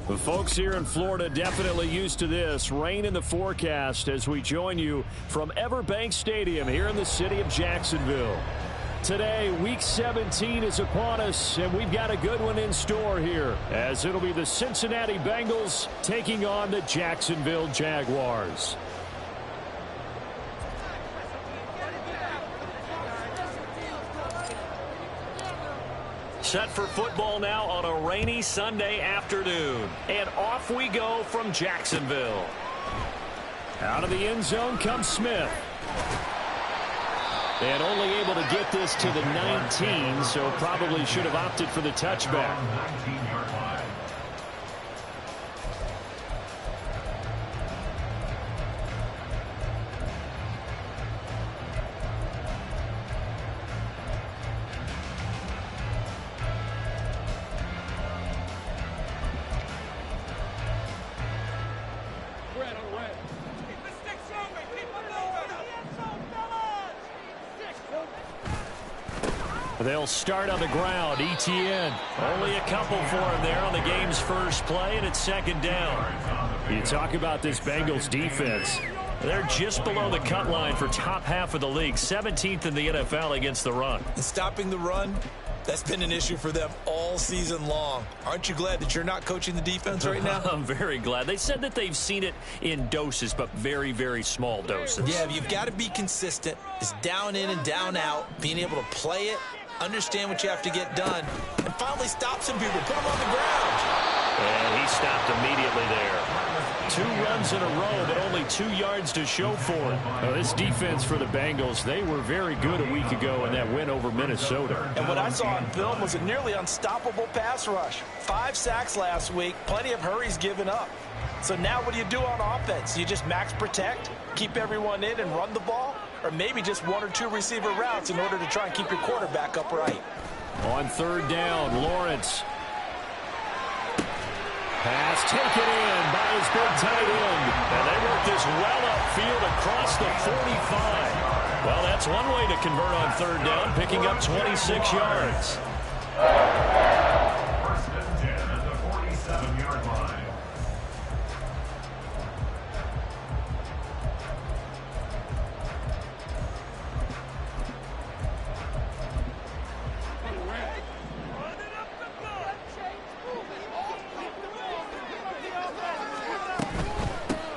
The folks here in Florida definitely used to this. Rain in the forecast as we join you from Everbank Stadium here in the city of Jacksonville. Today, Week 17 is upon us, and we've got a good one in store here, as it'll be the Cincinnati Bengals taking on the Jacksonville Jaguars. Set for football now on a rainy Sunday afternoon. And off we go from Jacksonville. Out of the end zone comes Smith. And only able to get this to the 19, so probably should have opted for the touchback. They'll start on the ground. ETN. Only a couple for him there on the game's first play, and it's second down. You talk about this Bengals defense. They're just below the cut line for top half of the league. 17th in the NFL against the run. And stopping the run, that's been an issue for them all season long. Aren't you glad that you're not coaching the defense right now? I'm very glad. They said that they've seen it in doses, but very, very small doses. Yeah, you've got to be consistent. It's down in and down out, being able to play it, understand what you have to get done, and finally stop some people, put them on the ground. And he stopped immediately there. 2 runs in a row, but only 2 yards to show for it. Now, this defense for the Bengals, they were very good a week ago in that win over Minnesota. And what I saw on film was a nearly unstoppable pass rush. 5 sacks last week, plenty of hurries given up. So now what do you do on offense? You just max protect, keep everyone in and run the ball? Or maybe just 1 or 2 receiver routes in order to try and keep your quarterback upright. On third down, Lawrence. Pass taken in by his big tight end. And they work this well upfield across the 45. Well, that's one way to convert on third down, picking up 26 yards. First and 10 at the 47-yard line.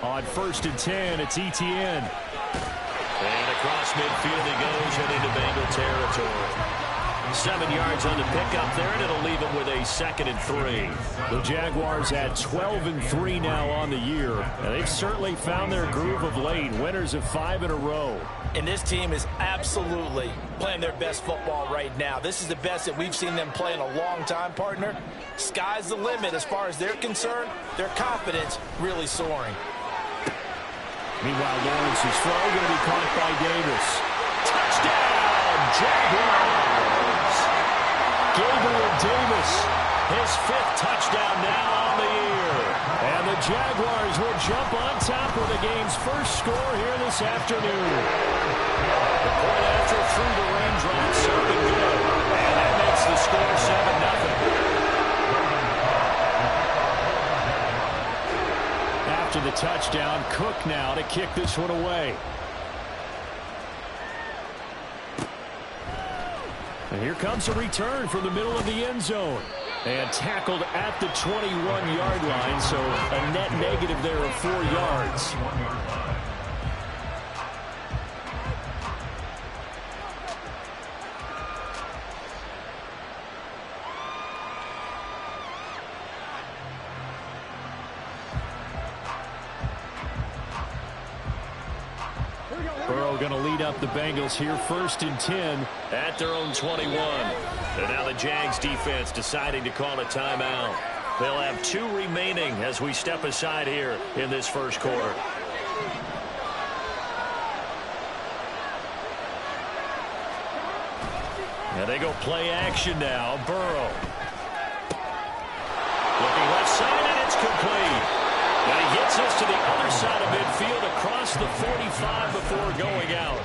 On first and 10, it's ETN. And across midfield he goes and into Bengal territory. 7 yards on the pickup there, and it'll leave him with a 2nd and 3. The Jaguars at 12-3 now on the year. And they've certainly found their groove of late. Winners of 5 in a row. And this team is absolutely playing their best football right now. This is the best that we've seen them play in a long time, partner. Sky's the limit as far as they're concerned. Their confidence really soaring. Meanwhile, Lawrence's throw going to be caught by Davis. Touchdown, Jaguars! Gabriel Davis, his 5th touchdown now on the year. And the Jaguars will jump on top of the game's first score here this afternoon. The point after through the raindrops sounded good. And that makes the score 7-0. After the touchdown, Cook now to kick this one away. And here comes a return from the middle of the end zone. And tackled at the 21-yard line, so a net negative there of 4 yards. Burrow going to lead up the Bengals here, 1st and 10 at their own 21. And now the Jags defense deciding to call a timeout. They'll have 2 remaining as we step aside here in this first quarter. And they go play action now. Burrow. Looking left side, and it's complete. And he gets us to the other side of midfield across the 45 before going out.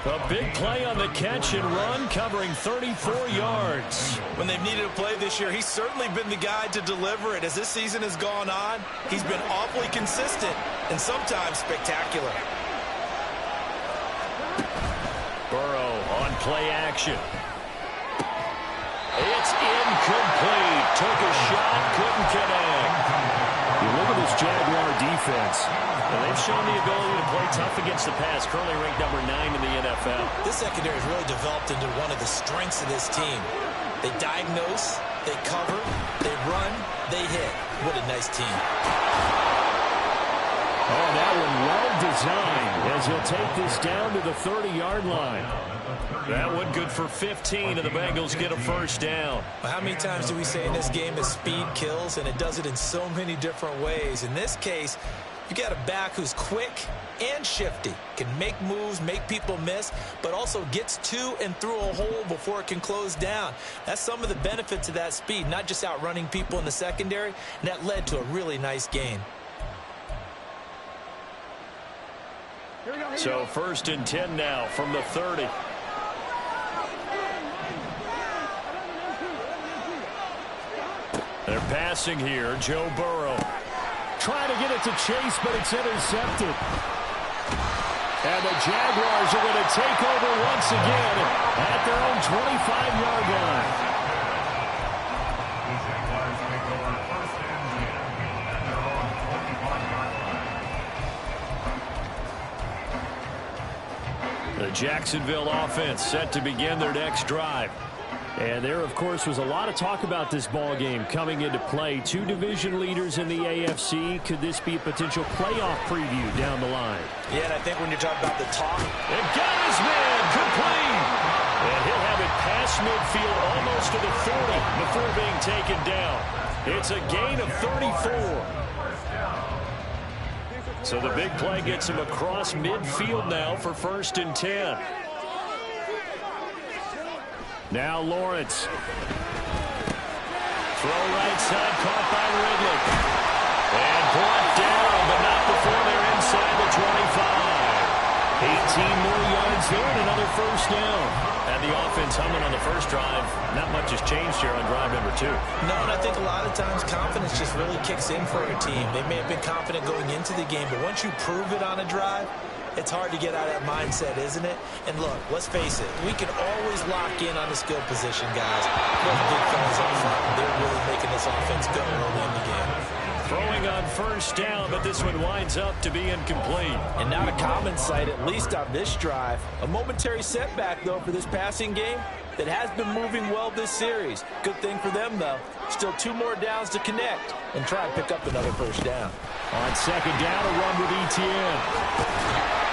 A big play on the catch and run, covering 34 yards. When they've needed a play this year, he's certainly been the guy to deliver it. As this season has gone on, he's been awfully consistent and sometimes spectacular. Burrow on play action. It's incomplete. Took a shot, couldn't connect. You look at this Jaguar defense. And they've shown the ability to play tough against the pass, currently ranked number 9 in the NFL. This secondary has really developed into one of the strengths of this team. They diagnose, they cover, they run, they hit. What a nice team. Oh, that one well designed as he'll take this down to the 30-yard line. That one good for 15, and the Bengals get a first down. Well, how many times do we say in this game that speed kills, and it does it in so many different ways? In this case, you got a back who's quick and shifty, can make moves, make people miss, but also gets to and through a hole before it can close down. That's some of the benefits of that speed, not just outrunning people in the secondary, and that led to a really nice gain. So first and 10 now from the 30. They're passing here. Joe Burrow trying to get it to Chase, but it's intercepted. And the Jaguars are going to take over once again at their own 25-yard line. The Jacksonville offense set to begin their next drive. And there, of course, was a lot of talk about this ball game coming into play. Two division leaders in the AFC. Could this be a potential playoff preview down the line? Yeah, and I think when you're talking about the top. And got his man complete. And he'll have it past midfield almost to the 40 before being taken down. It's a gain of 34. So the big play gets him across midfield now for first and 10. Now Lawrence. Throw right side, caught by Ridley. And brought down, but not before they're inside the 25. 18 more yards there and another first down. And the offense humming on the first drive. Not much has changed here on drive number 2. No, and I think a lot of times confidence just really kicks in for a team. They may have been confident going into the game, but once you prove it on a drive, it's hard to get out of that mindset, isn't it? And look, let's face it, we can always lock in on the skill position, guys. Those big fellas up front, they're really making this offense go early in the game. Throwing on first down, but this one winds up to be incomplete. And not a common sight, at least on this drive. A momentary setback, though, for this passing game that has been moving well this series. Good thing for them, though. Still 2 more downs to connect and try and pick up another first down. On second down, a run with Etienne.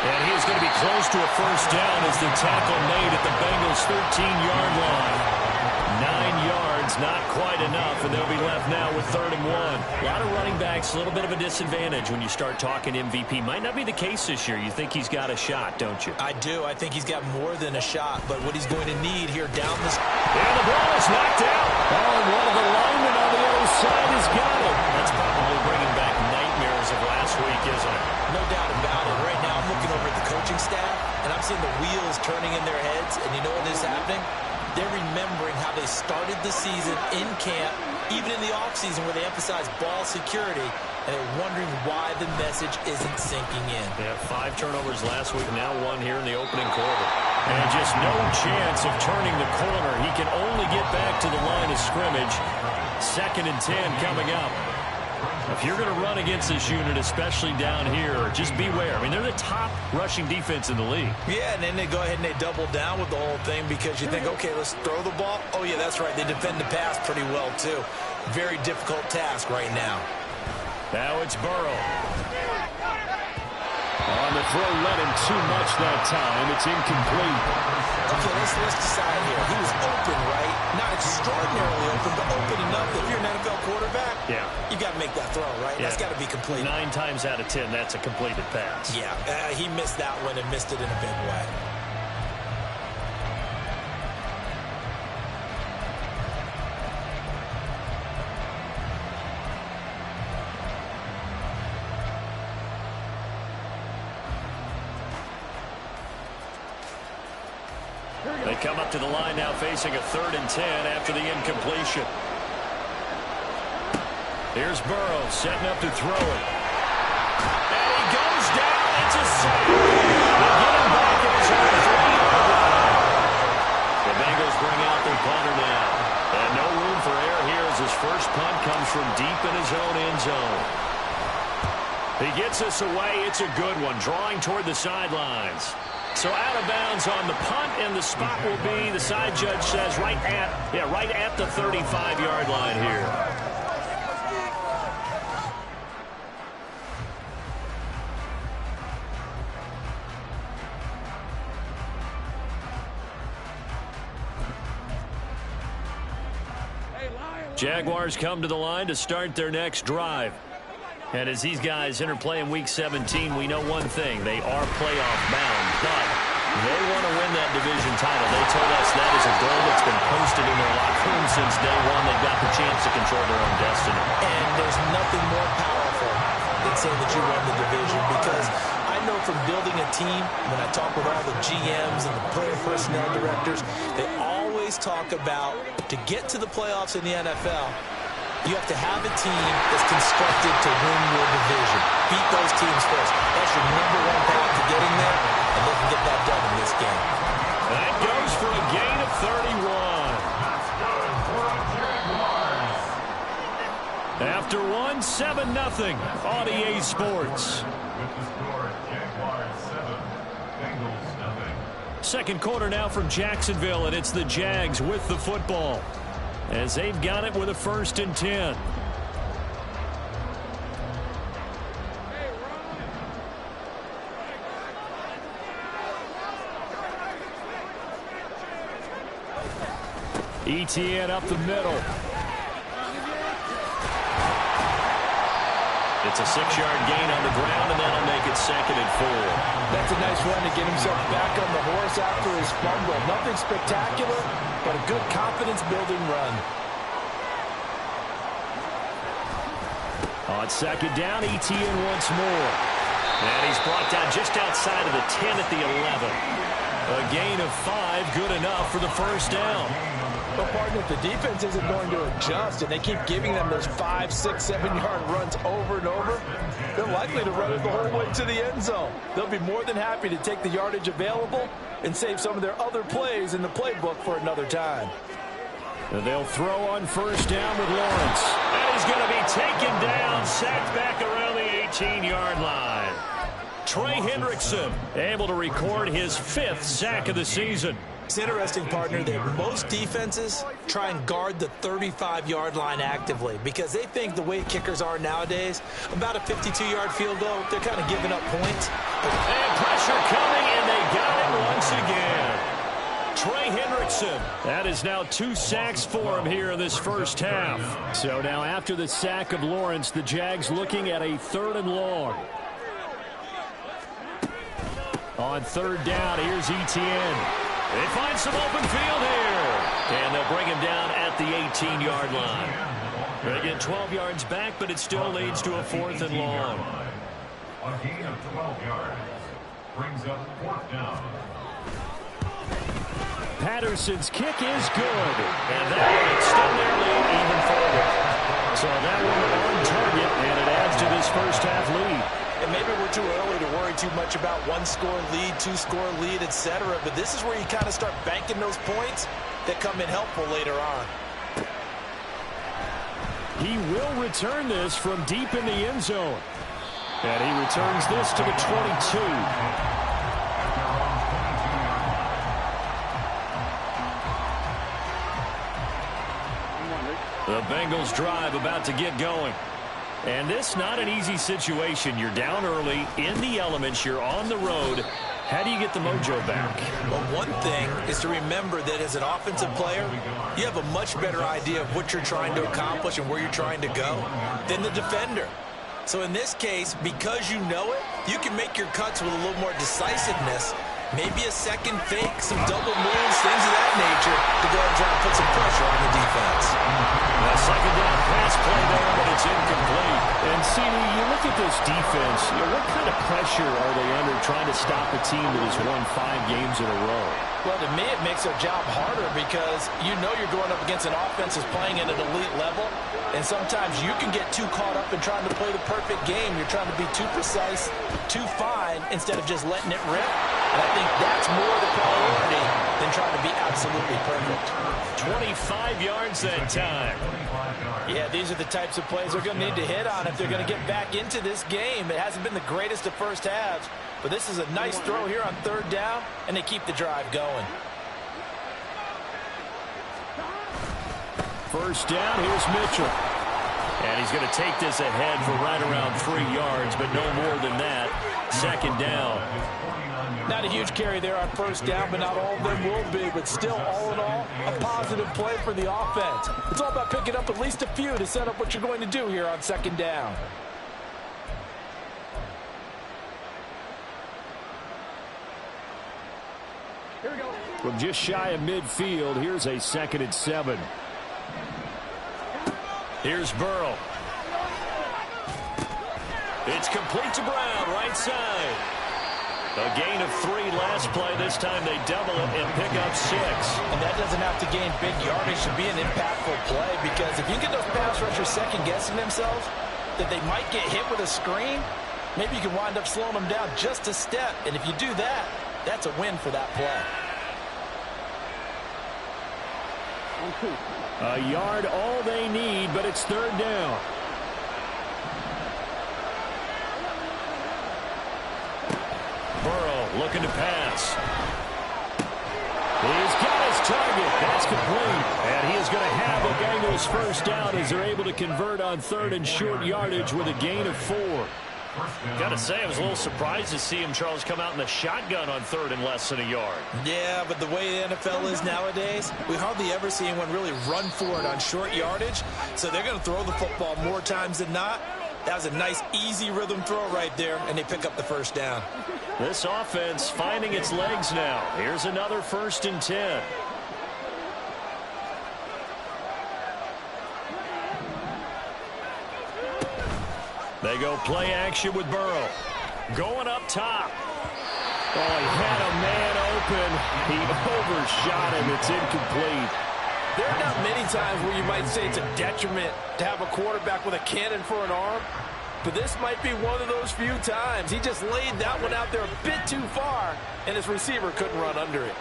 And he's going to be close to a first down as the tackle made at the Bengals' 13-yard line. 9 yards, not quite enough, and they'll be left now with 3rd and 1. A lot of running backs, a little bit of a disadvantage when you start talking MVP. Might not be the case this year. You think he's got a shot, don't you? I do. I think he's got more than a shot, but what he's going to need here down this... And the ball is knocked out. Oh, and one of the linemen on the other side has got it. That's probably bringing back nightmares of last week, isn't it? No doubt about it. Right now, I'm looking over at the coaching staff, and I'm seeing the wheels turning in their heads, and you know what is happening? They're remembering how they started the season in camp, even in the offseason where they emphasized ball security, and they're wondering why the message isn't sinking in. They had 5 turnovers last week, now 1 here in the opening quarter. And just no chance of turning the corner. He can only get back to the line of scrimmage. 2nd and 10 coming up. If you're going to run against this unit, especially down here, just beware. I mean, they're the top rushing defense in the league. Yeah, and then they go ahead and they double down with the whole thing because you think, okay, let's throw the ball. Oh, yeah, that's right. They defend the pass pretty well, too. Very difficult task right now. Now it's Burrow. On the throw, let him too much that time. It's incomplete. Okay, let's decide here. He was open, right? Not extraordinarily open, but open enough that if you're an NFL quarterback, yeah, you got to make that throw, right? Yeah. That's got to be complete. 9 times out of 10, that's a completed pass. Yeah, he missed that one and missed it in a big way. They come up to the line now facing a 3rd and 10 after the incompletion. Here's Burrow setting up to throw it. And he goes down. It's a sack. They get him back at his own 3-yard line. The Bengals bring out their punter now. And no room for error here as his first punt comes from deep in his own end zone. He gets us away. It's a good one, drawing toward the sidelines. So out of bounds on the punt, and the spot will be, the side judge says, right at the 35-yard line here. Jaguars come to the line to start their next drive. And as these guys interplay in Week 17, we know one thing. They are playoff bound, but they want to win that division title. They told us that is a goal that's been posted in their locker room since day one. They've got the chance to control their own destiny. And there's nothing more powerful than saying that you won the division, because I know from building a team, when I talk with all the GMs and the player personnel directors, they always talk about, to get to the playoffs in the NFL, you have to have a team that's constructed to win your division. Beat those teams first. That's your #1 path to getting there, and they can get that done in this game. That goes for a gain of 31. After one, 7-0 on EA Sports. With the score, Jaguars 7, Bengals 0. Second quarter now from Jacksonville, and it's the Jags with the football, as they've got it with a 1st and 10. ETN up the middle. It's a 6-yard gain on the ground, and that'll make it 2nd and 4. That's a nice run to get himself back on the horse after his fumble. Nothing spectacular, but a good confidence-building run. On 2nd down, ETN once more. And he's brought down just outside of the 10 at the 11. A gain of 5, good enough for the 1st down. But, partner, if the defense isn't going to adjust and they keep giving them those 5, 6, 7-yard runs over and over, they're likely to run it the whole way to the end zone. They'll be more than happy to take the yardage available and save some of their other plays in the playbook for another time. And they'll throw on 1st down with Lawrence. And he's going to be taken down, sacked back around the 18-yard line. Trey Hendrickson able to record his 5th sack of the season. It's interesting, partner, that most defenses try and guard the 35-yard line actively because they think the way kickers are nowadays, about a 52-yard field goal, they're kind of giving up points. And pressure coming, and they got it once again. Trey Hendrickson. That is now 2 sacks for him here in this first half. So now after the sack of Lawrence, the Jags looking at a 3rd and long. On 3rd down, here's ETN. They find some open field here. And they'll bring him down at the 18-yard line. They get 12 yards back, but it still leads to a 4th and long. A gain of 12 yards. Brings up 4th down. Patterson's kick is good. And that will extend their lead even further. So that one on target, and it adds to this first half lead. And maybe we're too early to worry too much about 1-score lead, 2-score lead, etc. But this is where you kind of start banking those points that come in helpful later on. He will return this from deep in the end zone. And he returns this to the 22. The Bengals drive about to get going. And this not an easy situation. You're down early, in the elements, you're on the road. How do you get the mojo back? Well, one thing is to remember that as an offensive player, you have a much better idea of what you're trying to accomplish and where you're trying to go than the defender. So in this case, because you know it, you can make your cuts with a little more decisiveness. Maybe a second fake, some double moves, things of that nature to go and try and put some pressure on the defense. A 2nd down pass play there, but it's incomplete. And, Cini, you look at this defense, what kind of pressure are they under trying to stop a team that has won 5 games in a row? Well, to me, it makes their job harder because you know you're going up against an offense that's playing at an elite level, and sometimes you can get too caught up in trying to play the perfect game. You're trying to be too precise, too fine, instead of just letting it rip. And I think that's more the priority than trying to be absolutely perfect. 25 yards that time. Yeah, these are the types of plays they're going to need to hit on if they're going to get back into this game. It hasn't been the greatest of first halves, but this is a nice throw here on 3rd down, and they keep the drive going. First down, here's Mitchell. And he's going to take this ahead for right around 3 yards, but no more than that. 2nd down. Not a huge carry there on 1st down, but not all of them will be. But still, all in all, a positive play for the offense. It's all about picking up at least a few to set up what you're going to do here on 2nd down. From just shy of midfield, here's a 2nd and 7. Here's Burrow. It's complete to Brown, right side. A gain of 3 last play. This time they double it and pick up 6. And that doesn't have to gain big yardage to be an impactful play, because if you get those pass rushers second-guessing themselves that they might get hit with a screen, maybe you can wind up slowing them down just a step. And if you do that, that's a win for that play. A yard all they need, but it's 3rd down. Burrow looking to pass. He's got his target. That's complete. And he is going to have a Bengals first down as they're able to convert on 3rd and short yardage with a gain of 4. Got to say, I was a little surprised to see him, Charles, come out in the shotgun on 3rd and less than a yard. Yeah, but the way the NFL is nowadays, we hardly ever see anyone really run for it on short yardage. So they're going to throw the football more times than not. That was a nice, easy rhythm throw right there, and they pick up the first down. This offense finding its legs now. Here's another 1st and 10. They go play action with Burrow. Going up top. Oh, he had a man open. He overshot him. It's incomplete. There are not many times where you might say it's a detriment to have a quarterback with a cannon for an arm, but this might be one of those few times. He just laid that one out there a bit too far, and his receiver couldn't run under it.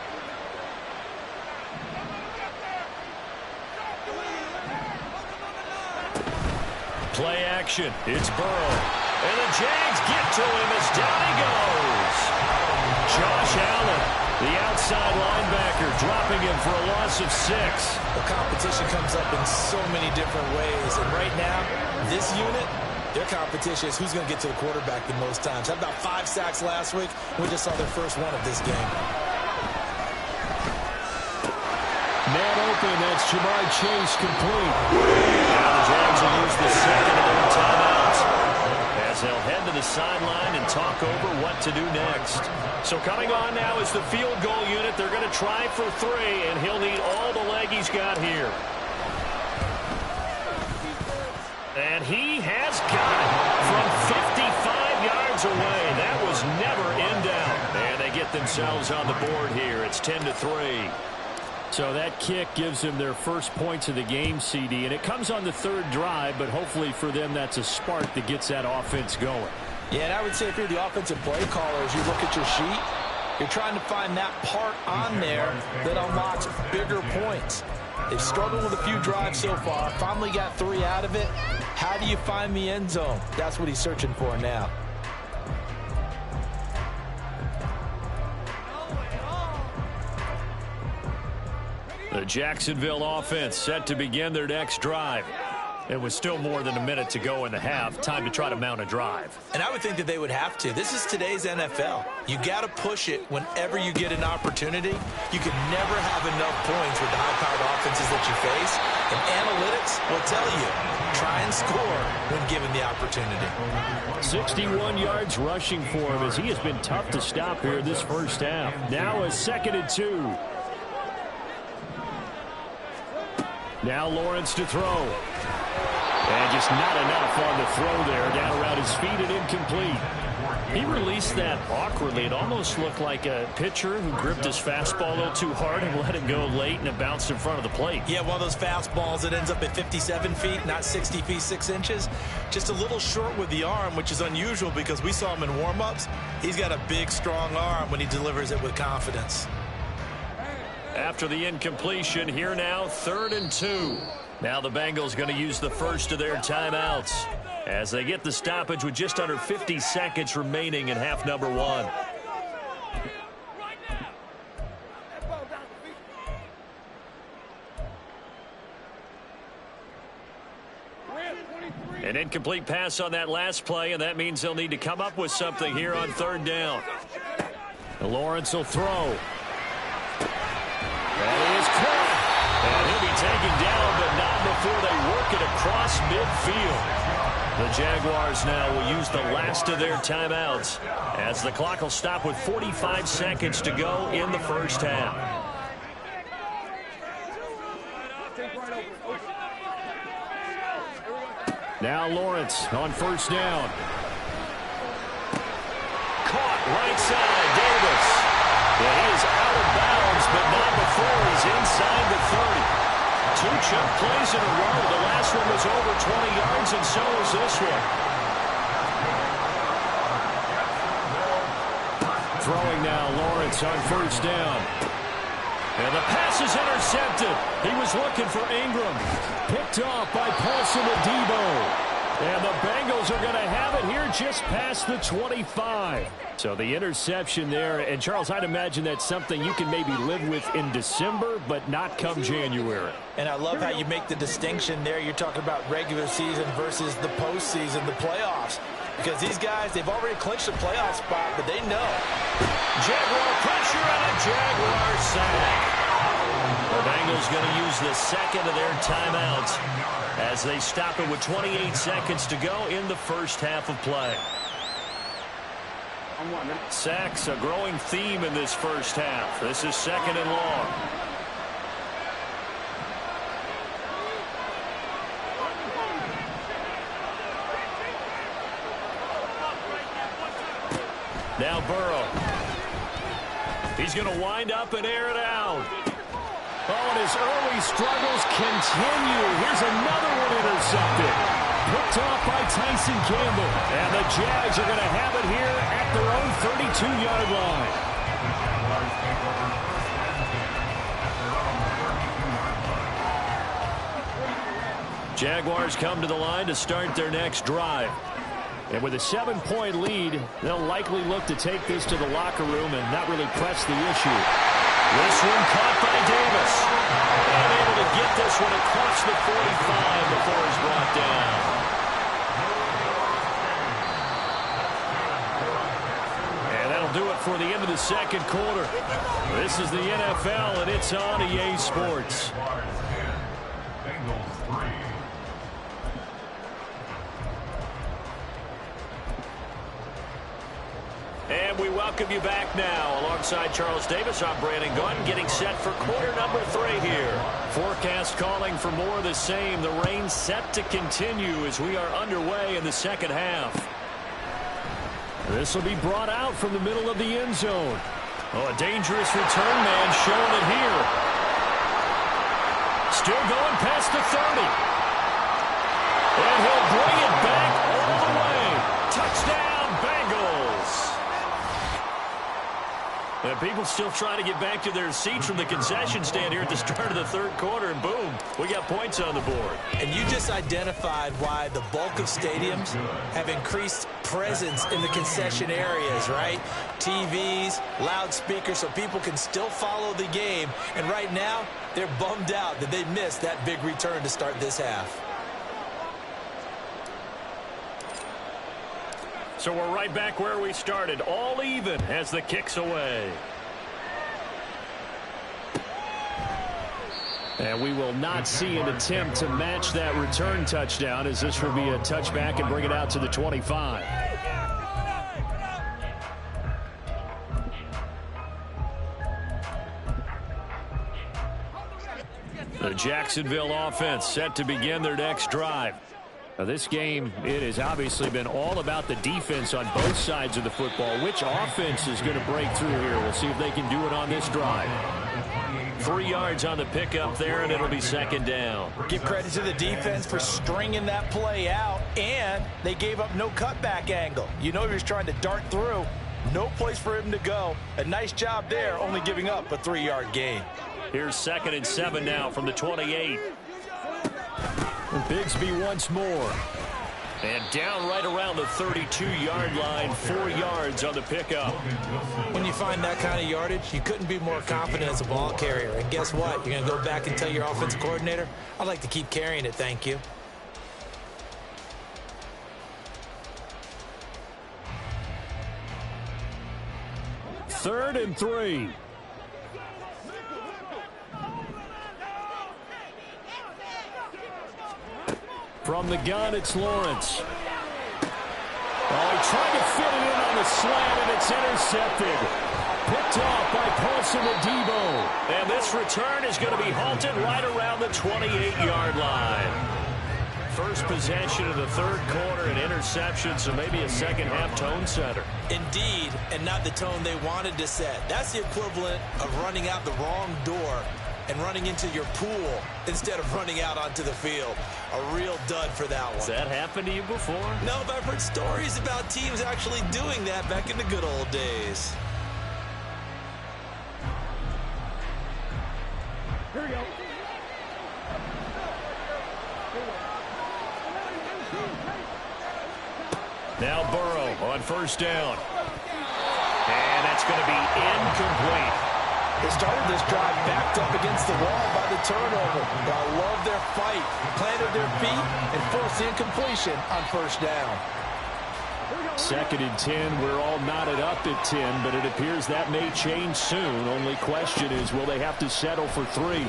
Play action. It's Burrow. And the Jags get to him as down he goes. Josh Allen, the outside linebacker, dropping him for a loss of 6. The competition comes up in so many different ways, and right now, this unit, their competition is who's going to get to the quarterback the most times. Had about 5 sacks last week. We just saw their first one of this game. Man open, that's Jamar Chase complete. Now the Jags will use the 2nd of their timeouts as they'll head to the sideline and talk over what to do next. So coming on now is the field goal unit. They're going to try for 3, and he'll need all the leg he's got here. And he has got it from 55 yards away. That was never in doubt. And they get themselves on the board here. It's 10-3. So that kick gives them their first points of the game, CD, and it comes on the 3rd drive, but hopefully for them that's a spark that gets that offense going. Yeah, and I would say if you're the offensive play caller, as you look at your sheet, you're trying to find that part on there that unlocks bigger points. They've struggled with a few drives so far, finally got 3 out of it. How do you find the end zone? That's what he's searching for now. The Jacksonville offense set to begin their next drive. It was still more than a minute to go in the half. Time to try to mount a drive. And I would think that they would have to. This is today's NFL. You got to push it whenever you get an opportunity. You can never have enough points with the high-powered offenses that you face. And analytics will tell you, try and score when given the opportunity. 61 yards rushing for him as he has been tough to stop here this first half. Now a 2nd and 2. Now Lawrence to throw. And just not enough on the throw there. Down around his feet and incomplete. He released that awkwardly. It almost looked like a pitcher who gripped his fastball a little too hard and let it go late, and it bounced in front of the plate. Yeah, one of those fastballs that ends up at 57 feet, not 60 feet, 6 inches. Just a little short with the arm, which is unusual because we saw him in warm-ups. He's got a big, strong arm when he delivers it with confidence. After the incompletion, here now, 3rd and 2. Now the Bengals going to use the first of their timeouts as they get the stoppage with just under 50 seconds remaining in half number 1. An incomplete pass on that last play, and that means they'll need to come up with something here on 3rd down. Lawrence will throw. That is caught. And he'll be taken down, but not before they work it across midfield. The Jaguars now will use the last of their timeouts as the clock will stop with 45 seconds to go in the first half. Now Lawrence on 1st down. Caught right side, Davis. And he is out of bounds, but not before he's inside the 30. 2 chunk plays in a row. The last one was over 20 yards, and so is this one. Throwing now, Lawrence on 1st down. And the pass is intercepted. He was looking for Ingram. Picked off by Paulson Adebo. And the Bengals are going to have it here just past the 25. So the interception there. And, Charles, I'd imagine that's something you can maybe live with in December, but not come January. And I love how you make the distinction there. You're talking about regular season versus the postseason, the playoffs. Because these guys, they've already clinched a playoff spot, but they know. Jaguar pressure and a Jaguar sack. The Bengals going to use the second of their timeouts as they stop it with 28 seconds to go in the first half of play. Sacks, a growing theme in this first half. This is 2nd and long. Now Burrow. He's going to wind up and air it out. Oh, and his early struggles continue. Here's another one intercepted. Picked off by Tyson Campbell. And the Jags are going to have it here at their own 32-yard line. Jaguars come to the line to start their next drive. And with a 7-point lead, they'll likely look to take this to the locker room and not really press the issue. This one caught by Davis. And able to get this one across the 45 before he's brought down. And that'll do it for the end of the second quarter. This is the NFL, and it's on EA Sports. And we welcome you back now. Alongside Charles Davis, I'm Brandon Gunn, getting set for quarter number 3 here. Forecast calling for more of the same. The rain set to continue as we are underway in the second half. This will be brought out from the middle of the end zone. Oh, a dangerous return man showing it here. Still going past the 30. And he'll bring it back all the way. Touchdown, Bengals. And people still trying to get back to their seats from the concession stand here at the start of the third quarter, and boom, we got points on the board. And you just identified why the bulk of stadiums have increased presence in the concession areas, right? TVs, loudspeakers, so people can still follow the game. And right now, they're bummed out that they missed that big return to start this half. So we're right back where we started, all even as the kick's away. And we will not see an attempt to match that return touchdown, as this will be a touchback and bring it out to the 25. The Jacksonville offense set to begin their next drive. Now, this game, it has obviously been all about the defense on both sides of the football. Which offense is going to break through here? We'll see if they can do it on this drive. 3 yards on the pickup there, and it'll be second down. Give credit to the defense for stringing that play out, and they gave up no cutback angle. You know he was trying to dart through. No place for him to go. A nice job there, only giving up a 3-yard gain. Here's 2nd and 7 now from the 28. And Bigsby once more. And down right around the 32-yard line, 4 yards on the pickup. When you find that kind of yardage, you couldn't be more confident as a ball carrier. And guess what? You're going to go back and tell your offensive coordinator, I'd like to keep carrying it, thank you. Third and 3. From the gun, it's Lawrence. Oh, he tried to fit it in on the slant, and it's intercepted. Picked off by Paulson Adebo. And this return is going to be halted right around the 28-yard line. First possession of the third quarter, an interception, so maybe a second-half tone setter. Indeed, and not the tone they wanted to set. That's the equivalent of running out the wrong door and running into your pool instead of running out onto the field. A real dud for that one. Has that happened to you before? No, but I've heard stories about teams actually doing that back in the good old days. Here we go. Now Burrow on first down. And that's going to be incomplete. They started this drive backed up against the wall by the turnover. But I love their fight. Planted their feet and forced the incompletion on first down. 2nd and 10. We're all knotted up at 10, but it appears that may change soon. Only question is, will they have to settle for 3? Under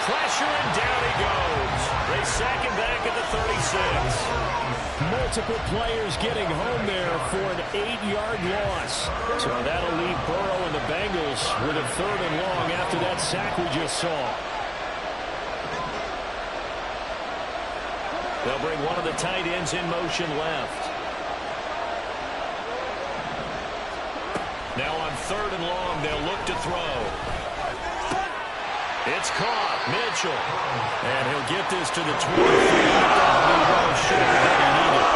pressure, and down he goes. They sack him back at the 36. Multiple players getting home there for an 8-yard loss. So that'll leave Burrow and the Bengals with a 3rd and long after that sack we just saw. They'll bring one of the tight ends in motion left. Now on 3rd and long, they'll look to throw. It's caught. Mitchell. And he'll get this to the 23. That'll be well short of what he needed.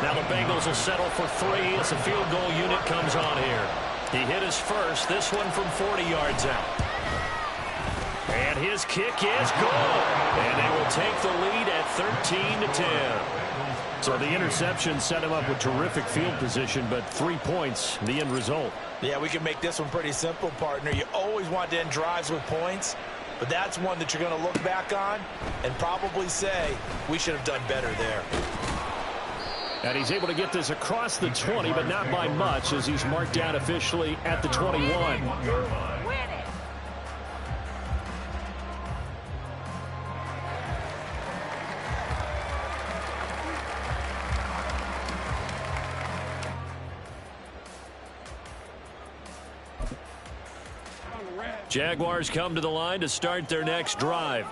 Now the Bengals will settle for 3 as the field goal unit comes on here. He hit his first, this one from 40 yards out. And his kick is good. And they will take the lead at 13-10. So the interception set him up with terrific field position, but 3 points, the end result. Yeah, we can make this one pretty simple, partner. You always want to end drives with points, but that's one that you're going to look back on and probably say, we should have done better there. And he's able to get this across the 20, but not by much, as he's marked down officially at the 21. Jaguars come to the line to start their next drive.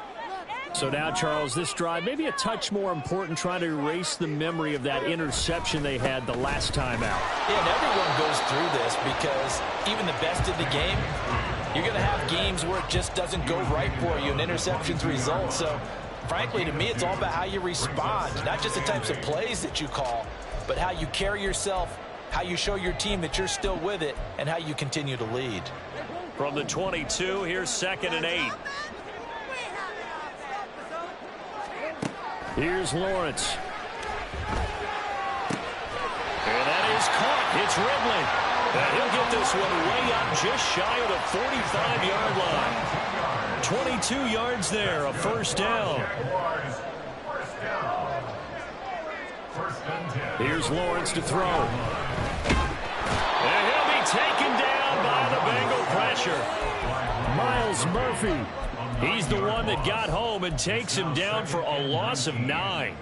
So now, Charles, this drive maybe a touch more important, trying to erase the memory of that interception they had the last time out. Yeah, and everyone goes through this because even the best in the game, you're going to have games where it just doesn't go right for you and interceptions result. So, frankly, to me, it's all about how you respond, not just the types of plays that you call, but how you carry yourself, how you show your team that you're still with it, and how you continue to lead. From the 22, here's 2nd and 8. Here's Lawrence. And that is caught. It's Ridley. And he'll get this one way up just shy of the 45-yard line. 22 yards there, a first down. Here's Lawrence to throw. And he'll be taken down by the Bengal pressure. Miles Murphy. He's the one that got home and takes him down for a loss of 9.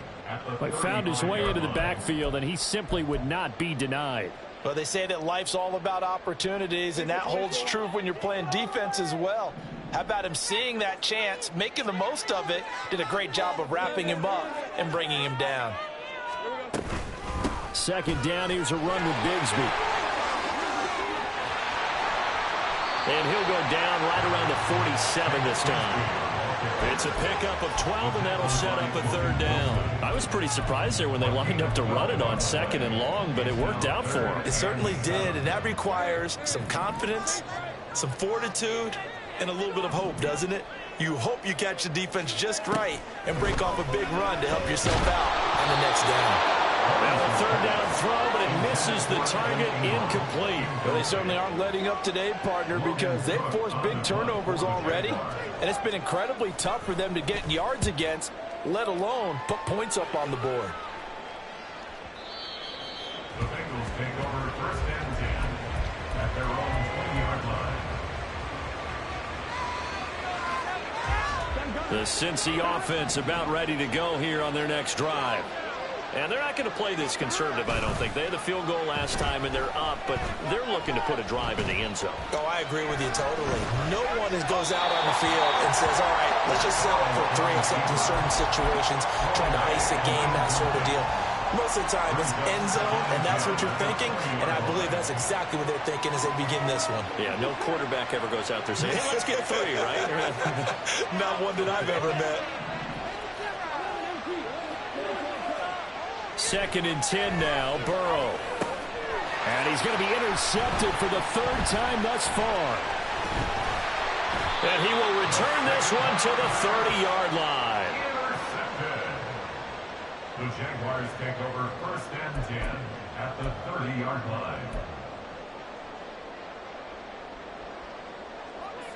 But found his way into the backfield, and he simply would not be denied. Well, they say that life's all about opportunities, and that holds true when you're playing defense as well. How about him seeing that chance, making the most of it, did a great job of wrapping him up and bringing him down. Second down, here's a run with Bigsby. And he'll go down right around the 47 this time. It's a pickup of 12, and that'll set up a third down. I was pretty surprised there when they lined up to run it on second and long, but it worked out for them. It certainly did, and that requires some confidence, some fortitude, and a little bit of hope, doesn't it? You hope you catch the defense just right and break off a big run to help yourself out on the next down. Well, a third down throw, but it misses the target, incomplete. Well, they certainly aren't letting up today, partner, because they've forced big turnovers already, and it's been incredibly tough for them to get yards against, let alone put points up on the board. The Bengals take over first and 10 at their own 20-yard line. The Cincy offense about ready to go here on their next drive. And they're not going to play this conservative, I don't think. They had the field goal last time, and they're up, but they're looking to put a drive in the end zone. Oh, I agree with you totally. No one goes out on the field and says, all right, let's just settle for 3, except in certain situations, trying to ice a game, that sort of deal. Most of the time, it's end zone, and that's what you're thinking, and I believe that's exactly what they're thinking as they begin this one. Yeah, no quarterback ever goes out there saying, hey, let's get 3, right? Not one that I've ever met. Second and 10 now, Burrow. And he's going to be intercepted for the third time thus far. And he will return this one to the 30-yard line. Intercepted. The Jaguars take over first and 10 at the 30-yard line.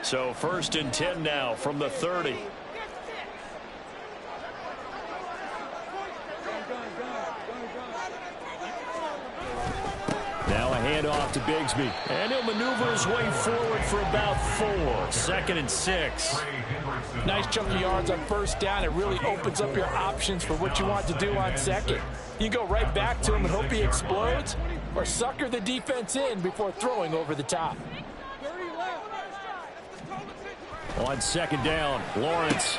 So first and 10 now from the 30. Now a handoff to Bigsby. And he'll maneuver his way forward for about 4. Second and 6. Nice chunk of yards on first down. It really opens up your options for what you want to do on second. You go right back to him and hope he explodes, or sucker the defense in before throwing over the top. On second down, Lawrence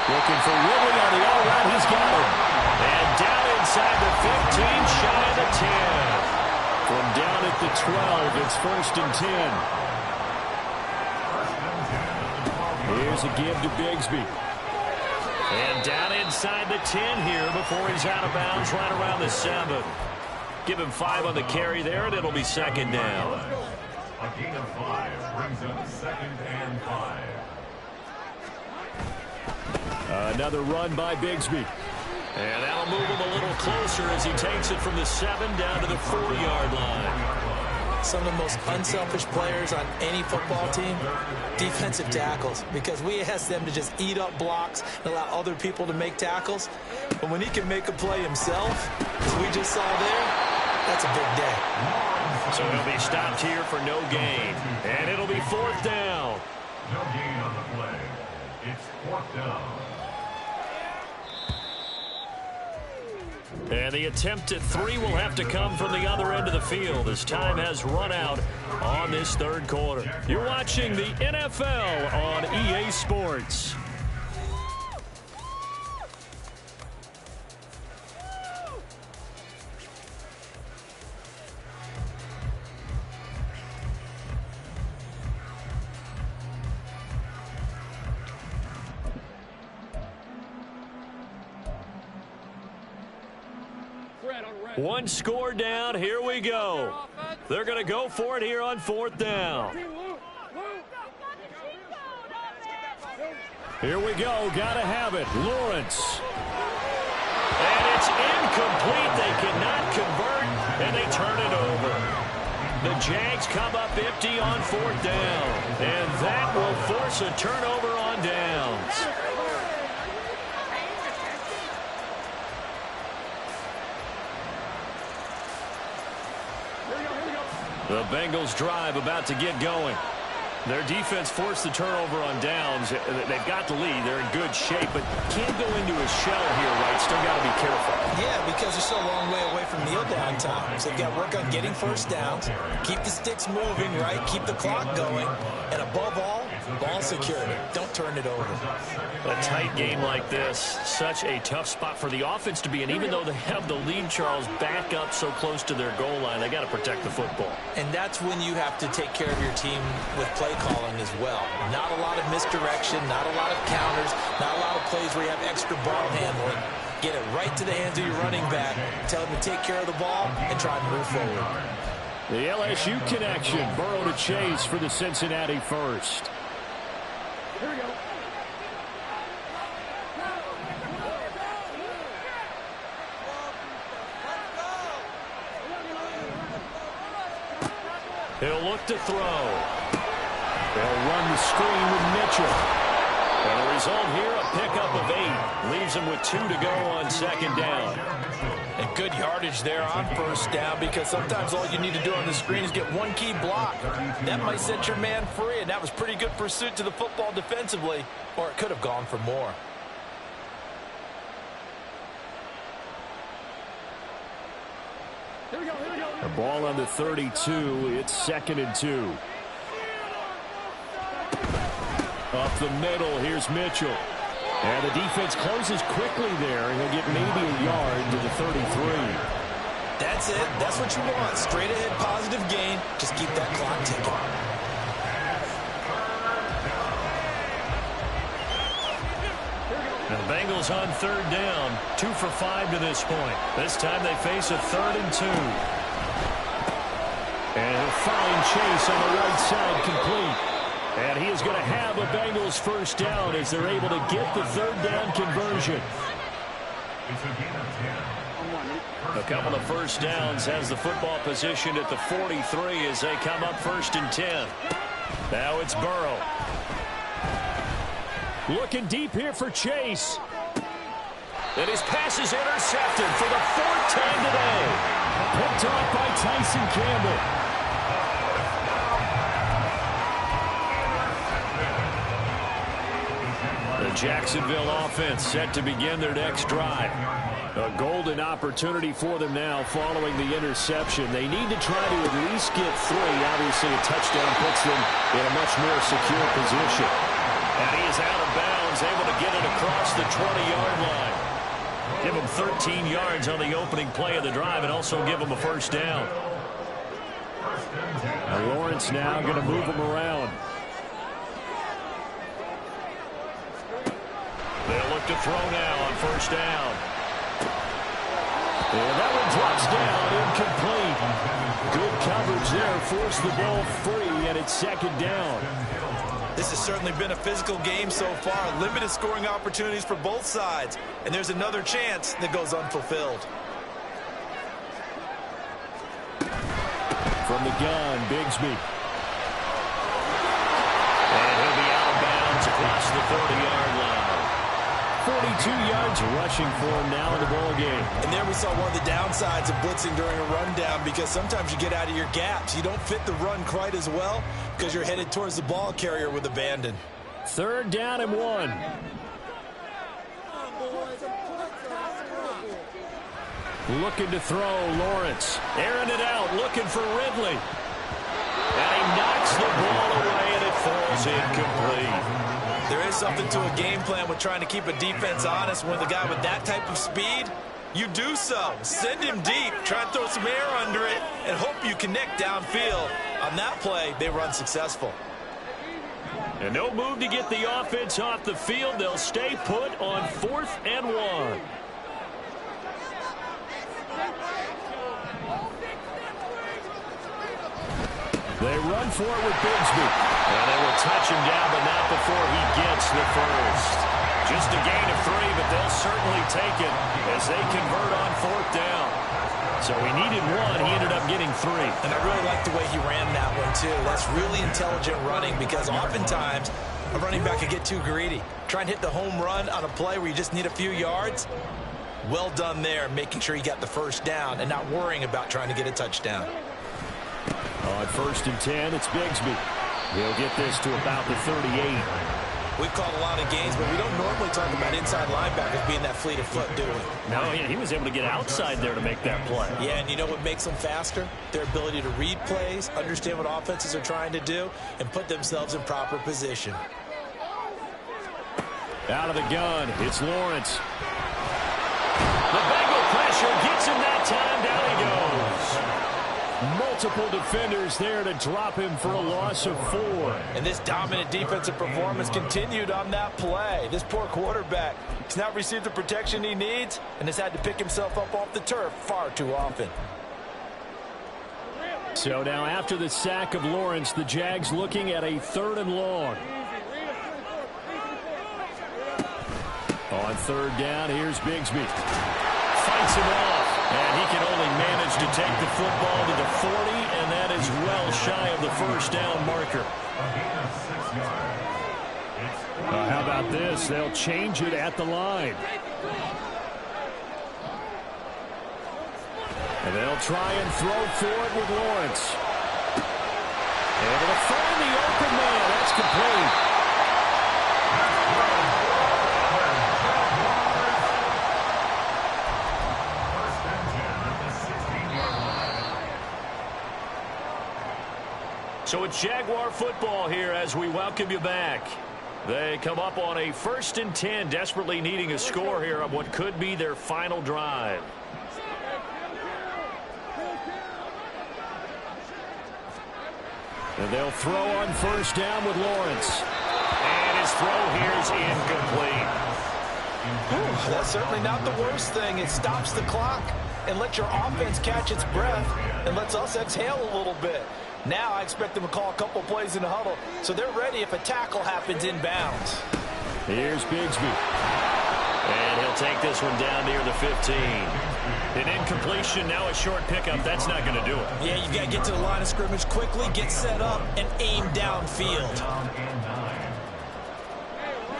looking for Ridley on the all-round. He's got him. And down inside the 15, shy of the 10. From down at the 12, it's first and 10. Here's a give to Bigsby. And down inside the 10 here before he's out of bounds right around the 7. Give him 5 on the carry there, and it'll be second down. A gain of 5 brings up second and 5. Another run by Bigsby. And that'll move him a little closer as he takes it from the 7 down to the 4-yard line. Some of the most unselfish players on any football team, defensive tackles, because we ask them to just eat up blocks and allow other people to make tackles. But when he can make a play himself, as we just saw there, that's a big day. So he'll be stopped here for no gain. And it'll be 4th down. No gain on the play. It's 4th down. And the attempt at 3 will have to come from the other end of the field as time has run out on this third quarter. You're watching the NFL on EA Sports. One score down. Here we go. They're going to go for it here on 4th down. Here we go. Got to have it. Lawrence. And it's incomplete. They cannot convert, and they turn it over. The Jags come up empty on 4th down, and that will force a turnover on downs. The Bengals drive about to get going. Their defense forced the turnover on downs. They've got the lead. They're in good shape, but can't go into a shell here, right? Still got to be careful. Yeah, because they're still a long way away from kneel down time. So they've got to work on getting first downs, keep the sticks moving, right? Keep the clock going. And above all, Ball security. Don't turn it over. A tight game like this, such a tough spot for the offense to be in. Even though they have the lead, Charles, back up so close to their goal line, they got to protect the football. And that's when you have to take care of your team with play calling as well. Not a lot of misdirection, not a lot of counters, not a lot of plays where you have extra ball handling. Get it right to the hands of your running back, tell him to take care of the ball, and try and move forward. The LSU connection, Burrow to Chase for the Cincinnati first. Here we go. He'll look to throw. They'll run the screen with Mitchell. And the result here, a pickup of 8. Leaves them with 2 to go on second down. And good yardage there on first down, because sometimes all you need to do on the screen is get one key block. That might set your man free, and that was pretty good pursuit to the football defensively, or it could have gone for more. Here we go, here we go. A ball on the 32. It's 2nd and 2. Up the middle, here's Mitchell. And the defense closes quickly there, and he'll get maybe a yard to the 33. That's it. That's what you want. Straight ahead positive gain. Just keep that clock ticking. Now the Bengals on 3rd down. 2 for 5 to this point. This time they face a 3rd and 2. And he'll find Chase on the right side, complete. And he is going to have a Bengals first down as they're able to get the 3rd down conversion. A couple of first downs has the football position at the 43 as they come up 1st and 10. Now it's Burrow. Looking deep here for Chase. And his pass is intercepted for the 4th time today. Picked off by Tyson Campbell. The Jacksonville offense set to begin their next drive. A golden opportunity for them now following the interception. They need to try to at least get 3. Obviously, a touchdown puts them in a much more secure position. And he is out of bounds, able to get it across the 20-yard line. Give him 13 yards on the opening play of the drive and also give him a first down. Now Lawrence now going to move him around. They'll look to throw now on first down. And that one drops down, incomplete. Good coverage there, forced the ball free, and it's 2nd down. This has certainly been a physical game so far. Limited scoring opportunities for both sides. And there's another chance that goes unfulfilled. From the gun, Bigsby. And he'll be out of bounds across the 30-yard line. 42 yards rushing for him now in the ball game. And there we saw one of the downsides of blitzing during a rundown, because sometimes you get out of your gaps. You don't fit the run quite as well because you're headed towards the ball carrier with abandon. 3rd down and 1. Looking to throw, Lawrence. Airing it out, looking for Ridley. And he knocks the ball away, and it falls incomplete. There is something to a game plan with trying to keep a defense honest. When the guy with that type of speed, you do so. Send him deep, try and throw some air under it, and hope you connect downfield. On that play, they were unsuccessful. And no move to get the offense off the field. They'll stay put on 4th and 1. They run for it with Bigsby. And they will touch him down, but not before he gets the first. Just a gain of 3, but they'll certainly take it as they convert on 4th down. So he needed 1. He ended up getting 3. And I really like the way he ran that one, too. That's really intelligent running, because oftentimes a running back can get too greedy. Try and hit the home run on a play where you just need a few yards. Well done there, making sure he got the first down and not worrying about trying to get a touchdown. On 1st and 10, it's Bigsby. He'll get this to about the 38. We've called a lot of games, but we don't normally talk about inside linebackers being that fleet of foot, do we? No, he was able to get outside there to make that play. Yeah, and you know what makes them faster? Their ability to read plays, understand what offenses are trying to do, and put themselves in proper position. Out of the gun, it's Lawrence. The Bengal pressure gets him that time. Down he goes. Multiple defenders there to drop him for a loss of 4. And this dominant defensive performance continued on that play. This poor quarterback has not received the protection he needs and has had to pick himself up off the turf far too often. So now after the sack of Lawrence, the Jags looking at a 3rd and long. On 3rd down, here's Bigsby. Fights him off. And he can only manage to take the football to the 40, and that is well shy of the 1st down marker. How about this? They'll change it at the line. And they'll try and throw for it with Lawrence. Able to find the open man. That's complete. So it's Jaguar football here as we welcome you back. They come up on a 1st and 10, desperately needing a score here on what could be their final drive. And they'll throw on 1st down with Lawrence. And his throw here is incomplete. That's certainly not the worst thing. It stops the clock and lets your offense catch its breath and lets us exhale a little bit. Now I expect them to call a couple plays in the huddle, so they're ready if a tackle happens inbounds. Here's Bigsby. And he'll take this one down near the 15. An incompletion, now a short pickup. That's not going to do it. Yeah, you got to get to the line of scrimmage quickly, get set up, and aim downfield.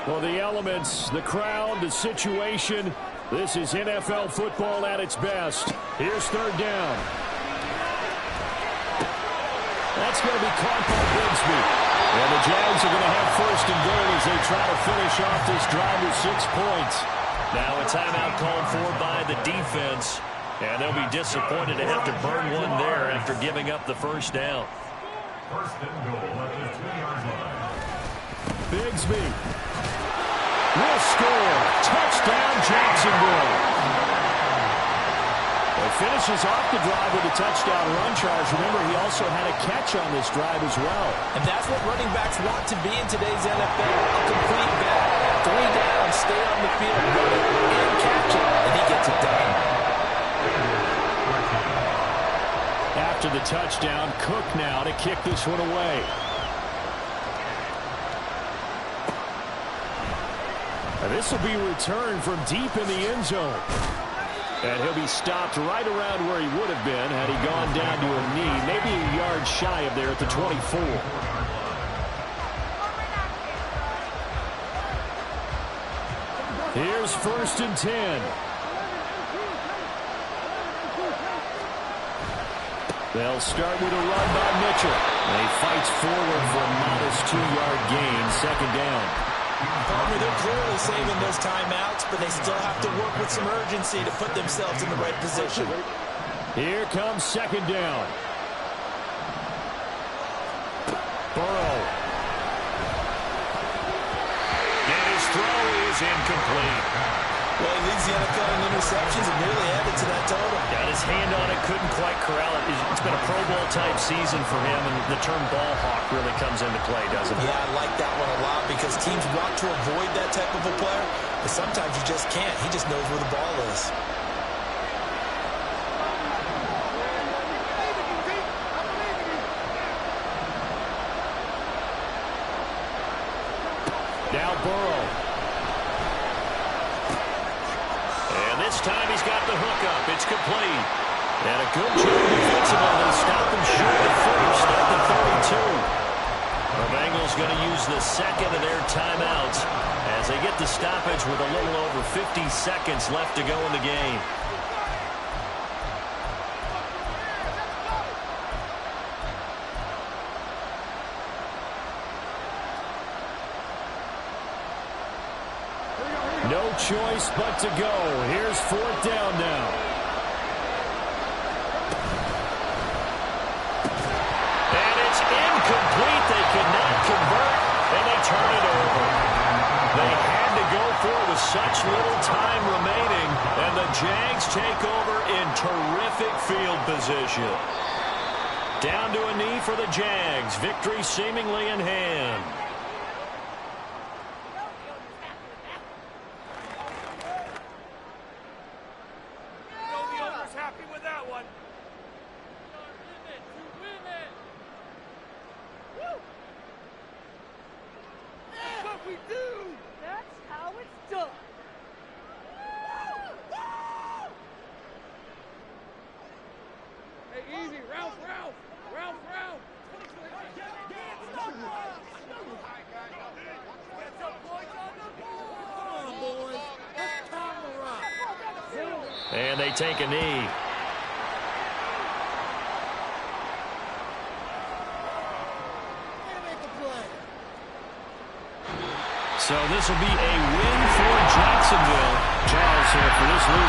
Well, the elements, the crowd, the situation, this is NFL football at its best. Here's 3rd down. That's going to be caught by Bigsby. And the Jags are going to have 1st and goal as they try to finish off this drive with 6 points. Now a timeout called for by the defense. And they'll be disappointed to have to burn one there after giving up the 1st down. 1st and goal at the 2-yard line. Bigsby will score. Touchdown, Jacksonville. He finishes off the drive with a touchdown run, Charles. Remember, he also had a catch on this drive as well. And that's what running backs want to be in today's NFL. A complete back. 3 downs, stay on the field, run it, and catch it. And he gets it done. After the touchdown, Cook now to kick this one away. And this will be returned from deep in the end zone. And he'll be stopped right around where he would have been had he gone down to a knee, maybe a yard shy of there at the 24. Here's 1st and 10. They'll start with a run by Mitchell. And he fights forward for a modest 2-yard gain, 2nd down. They're clearly saving those timeouts, but they still have to work with some urgency to put themselves in the right position. Here comes 2nd down. Burrow. And his throw is incomplete. Well, he leads the NFL in interceptions and nearly added to that total. Got his hand on it, couldn't quite corral it. It's been a Pro Bowl type season for him, and the term ball hawk really comes into play, doesn't it? Yeah, I like that one a lot because teams want to avoid that type of a player, but sometimes you just can't. He just knows where the ball is. Now Burrow. And this time he's got the hookup. It's complete. And a good job defensively. They stop him short of 1st at the 32. The Bengals going to use the 2nd of their timeouts as they get the stoppage with a little over 50 seconds left to go in the game. choice but to go. Here's fourth down now. And it's incomplete. They cannot convert, and they turn it over. They had to go for it with such little time remaining, and the Jags take over in terrific field position. Down to a knee for the Jags. Victory seemingly in hand. And they take a knee. So this will be a win for Jacksonville. Charles here for this losing